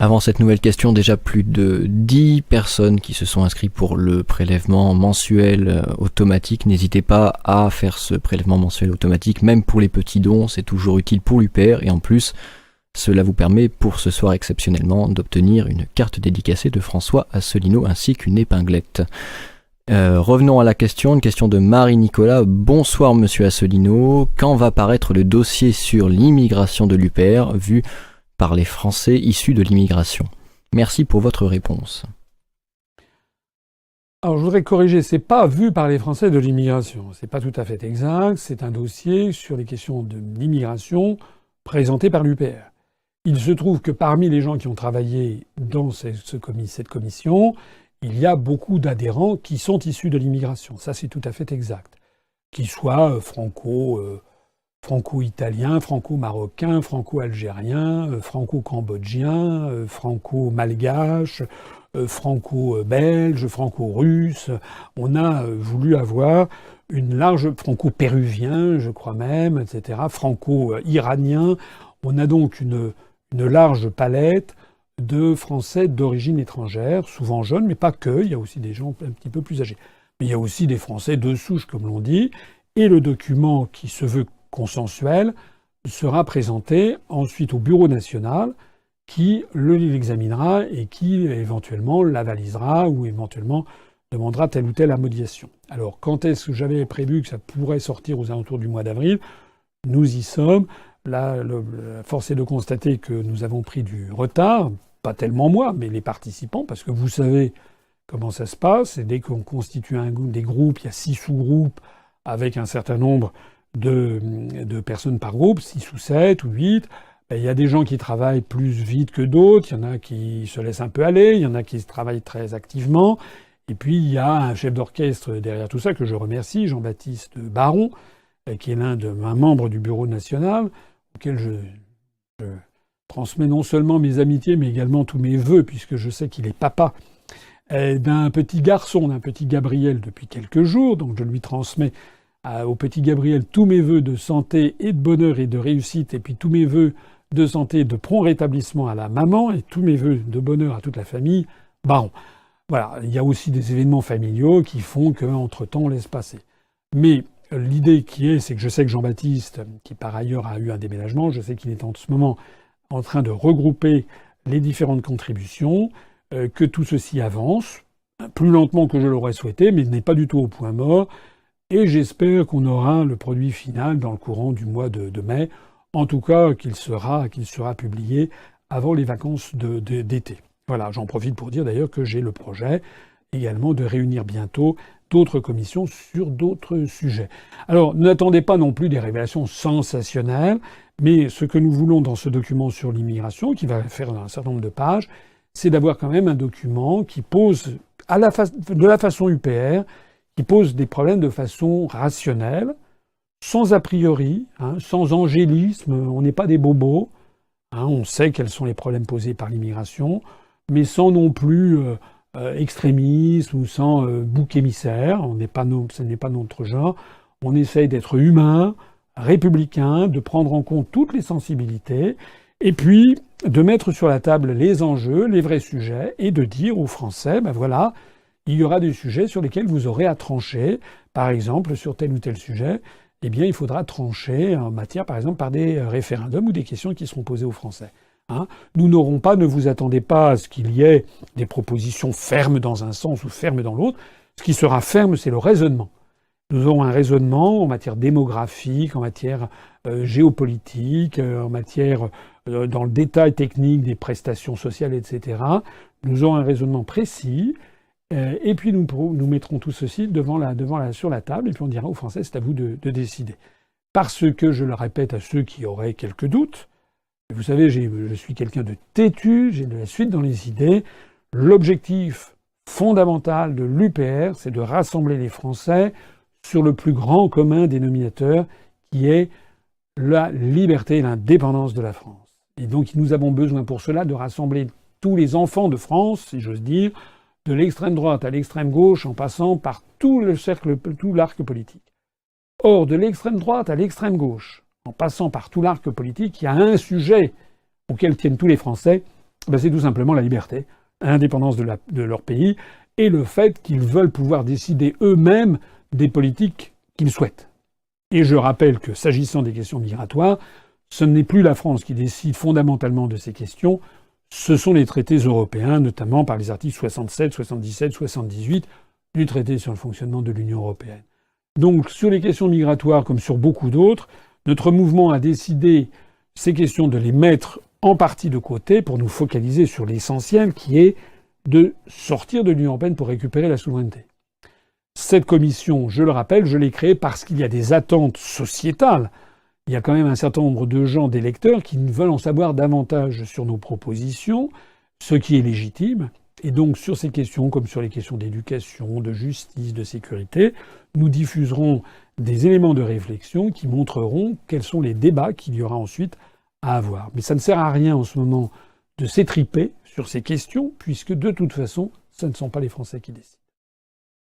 Avant cette nouvelle question, déjà plus de 10 personnes qui se sont inscrites pour le prélèvement mensuel automatique. N'hésitez pas à faire ce prélèvement mensuel automatique, même pour les petits dons, c'est toujours utile pour l'UPR. Et en plus, cela vous permet pour ce soir exceptionnellement d'obtenir une carte dédicacée de François Asselineau ainsi qu'une épinglette. Revenons à la question, une question de Marie-Nicolas. Bonsoir Monsieur Asselineau, quand va paraître le dossier sur l'immigration de l'UPR vu par les Français issus de l'immigration? Merci pour votre réponse. Alors je voudrais corriger, c'est pas vu par les Français de l'immigration. C'est pas tout à fait exact. C'est un dossier sur les questions de l'immigration présenté par l'UPR. Il se trouve que parmi les gens qui ont travaillé dans cette commission, il y a beaucoup d'adhérents qui sont issus de l'immigration. Ça, c'est tout à fait exact. Qu'ils soient franco-italien, franco-marocain, franco-algérien, franco-cambodgien, franco-malgache, franco-belge, franco-russe. On a voulu avoir une large franco-péruvien, je crois même, etc., franco-iranien. On a donc une large palette de Français d'origine étrangère, souvent jeunes, mais pas que. Il y a aussi des gens un petit peu plus âgés. Mais il y a aussi des Français de souche, comme l'on dit. Et le document qui se veut consensuel sera présenté ensuite au Bureau national qui l'examinera et qui éventuellement l'avalisera ou éventuellement demandera telle ou telle amodiation. Alors quand est-ce que j'avais prévu que ça pourrait sortir aux alentours du mois d'avril? Nous y sommes. Là, force est de constater que nous avons pris du retard, pas tellement moi, mais les participants, parce que vous savez comment ça se passe. Et dès qu'on constitue des groupes, il y a 6 sous-groupes avec un certain nombre de personnes par groupe, 6 ou 7 ou 8. Il y a des gens qui travaillent plus vite que d'autres, il y en a qui se laissent un peu aller, il y en a qui travaillent très activement. Et puis il y a un chef d'orchestre derrière tout ça que je remercie, Jean-Baptiste Baron, qui est un membre du Bureau national, auquel je transmets non seulement mes amitiés, mais également tous mes vœux, puisque je sais qu'il est papa d'un petit garçon, d'un petit Gabriel depuis quelques jours. Donc je lui transmets au petit Gabriel tous mes vœux de santé et de bonheur et de réussite, et puis tous mes vœux de santé et de prompt rétablissement à la maman, et tous mes vœux de bonheur à toute la famille Baron. Voilà, il y a aussi des événements familiaux qui font qu'entre-temps, on laisse passer. Mais l'idée c'est que je sais que Jean-Baptiste, qui par ailleurs a eu un déménagement, je sais qu'il est en ce moment en train de regrouper les différentes contributions, que tout ceci avance, plus lentement que je l'aurais souhaité, mais n'est pas du tout au point mort, et j'espère qu'on aura le produit final dans le courant du mois de mai, en tout cas qu'il sera publié avant les vacances d'été. Voilà, j'en profite pour dire d'ailleurs que j'ai le projet également de réunir bientôt d'autres commissions sur d'autres sujets. Alors, n'attendez pas non plus des révélations sensationnelles, mais ce que nous voulons dans ce document sur l'immigration, qui va faire un certain nombre de pages, c'est d'avoir quand même un document qui pose, de la façon UPR, qui pose des problèmes de façon rationnelle, sans a priori, sans angélisme, on n'est pas des bobos, on sait quels sont les problèmes posés par l'immigration, mais sans non plus extrémisme ou sans bouc émissaire, ce n'est pas notre genre. On essaye d'être humain, républicain, de prendre en compte toutes les sensibilités, et puis de mettre sur la table les enjeux, les vrais sujets, et de dire aux Français, voilà, il y aura des sujets sur lesquels vous aurez à trancher. Par exemple, sur tel ou tel sujet, il faudra trancher en matière, par exemple, par des référendums ou des questions qui seront posées aux Français. Nous n'aurons pas, ne vous attendez pas à ce qu'il y ait des propositions fermes dans un sens ou fermes dans l'autre. Ce qui sera ferme, c'est le raisonnement. Nous aurons un raisonnement en matière démographique, en matière géopolitique, en matière dans le détail technique des prestations sociales, etc. Nous aurons un raisonnement précis, et puis nous mettrons tout ceci sur la table, et puis on dira aux Français, c'est à vous de décider. Parce que, je le répète à ceux qui auraient quelques doutes, vous savez, je suis quelqu'un de têtu, j'ai de la suite dans les idées. L'objectif fondamental de l'UPR, c'est de rassembler les Français sur le plus grand commun dénominateur, qui est la liberté et l'indépendance de la France. Et donc nous avons besoin pour cela de rassembler tous les enfants de France, si j'ose dire, de l'extrême droite à l'extrême gauche, en passant par tout l'arc politique. Or, de l'extrême droite à l'extrême gauche, en passant par tout l'arc politique, il y a un sujet auquel tiennent tous les Français, C'est tout simplement la liberté, l'indépendance de leur pays et le fait qu'ils veulent pouvoir décider eux-mêmes des politiques qu'ils souhaitent. Et je rappelle que, s'agissant des questions migratoires, ce n'est plus la France qui décide fondamentalement de ces questions, ce sont les traités européens, notamment par les articles 67, 77, 78 du traité sur le fonctionnement de l'Union européenne. Donc, sur les questions migratoires, comme sur beaucoup d'autres, notre mouvement a décidé ces questions de les mettre en partie de côté pour nous focaliser sur l'essentiel qui est de sortir de l'Union européenne pour récupérer la souveraineté. Cette commission, je le rappelle, je l'ai créée parce qu'il y a des attentes sociétales. Il y a quand même un certain nombre de gens, d'électeurs, qui veulent en savoir davantage sur nos propositions, ce qui est légitime. Et donc, sur ces questions, comme sur les questions d'éducation, de justice, de sécurité, nous diffuserons des éléments de réflexion qui montreront quels sont les débats qu'il y aura ensuite à avoir. Mais ça ne sert à rien en ce moment de s'étriper sur ces questions, puisque de toute façon, ce ne sont pas les Français qui décident.